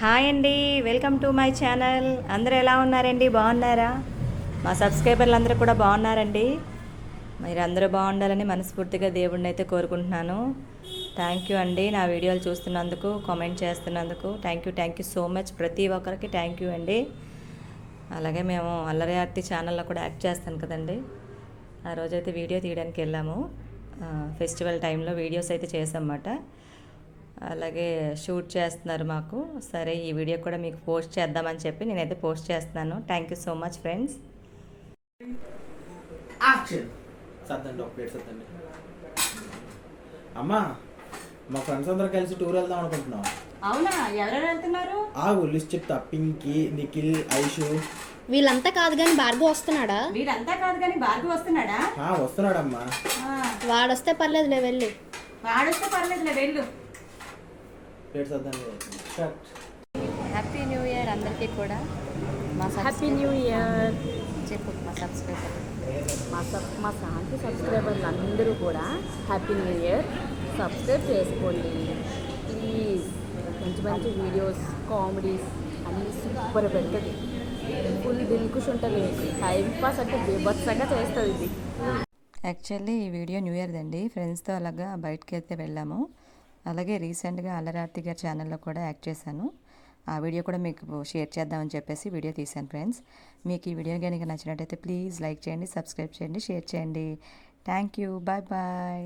Hi అండి, welcome to my channel. అందరూ ఎలా ఉన్నారండి? బాగున్నారా? మా సబ్స్క్రైబర్లు అందరూ కూడా బాగున్నారండి. మీరు అందరూ బాగుండాలని మనస్ఫూర్తిగా దేవుడిని అయితే కోరుకుంటున్నాను. థ్యాంక్ యూ అండి, నా వీడియోలు చూస్తున్నందుకు, కామెంట్ చేస్తున్నందుకు. Thank you so much. ప్రతి ఒక్కరికి థ్యాంక్ యూ అండి. అలాగే మేము అల్లరి ఆర్తి ఛానల్లో కూడా యాక్ట్ చేస్తాను కదండి. ఆ రోజైతే వీడియో తీయడానికి వెళ్ళాము. ఫెస్టివల్ టైంలో వీడియోస్ అయితే చేసామన్నమాట. అలాగే షూట్ చేస్తున్నారు మాకు. సరే, ఈ వీడియో కూడా మీకు పోస్ట్ చేద్దామని చెప్పి నేనైతే పోస్ట్ చేస్తున్నాను. Thank you so much friends. అమ్మా, మా ఫ్రెండ్స్ అందరూ కలిసి టూర్ వెళ్దాం అనుకుంటున్నాం. అవునా? ఎవరెవరు వెళ్తున్నారు? లిస్ట్ చెప్తా. పింకీ, నిఖిల్, ఐషు. వీళ్ళంతా కాదు కానీ భార్గవ్ వస్తున్నాడా? వీరంతా కాదు కానీ భార్గవ్ వస్తున్నాడా? వస్తున్నాడమ్మా. వాడొస్తే పర్లేదులే, వెళ్ళు. వాడొస్తే పర్లేదులే, వెళ్ళు. హ్యాపీ న్యూ ఇయర్ అందరికీ కూడా. Happy new year. చెప్పు మా సబ్స్క్రైబర్, మా శాంతి సబ్స్క్రైబర్లు అందరూ కూడా హ్యాపీ న్యూ ఇయర్. సబ్స్క్రైబ్ చేసుకోండి ప్లీజ్. మంచి మంచి వీడియోస్, కామెడీస్ అన్నీ సూపర్ పెడుతుంది. ఫుల్ దిల్కుష్ ఉంటుంది. టైం పాస్ అంటే బీభత్సంగా చేస్తుంది ఇది. యాక్చువల్లీ ఈ వీడియో న్యూ ఇయర్ దండి. ఫ్రెండ్స్తో అలాగా బయటకి అయితే వెళ్ళాము. అలాగే రీసెంట్గా అల్లరార్తి గారి ఛానల్లో కూడా యాక్ట్ చేశాను. ఆ వీడియో కూడా మీకు షేర్ చేద్దామని చెప్పేసి వీడియో తీశాను ఫ్రెండ్స్. మీకు ఈ వీడియో కనుక నచ్చినట్టయితే ప్లీజ్ లైక్ చేయండి, సబ్స్క్రైబ్ చేయండి, షేర్ చేయండి. Thank you. Bye bye.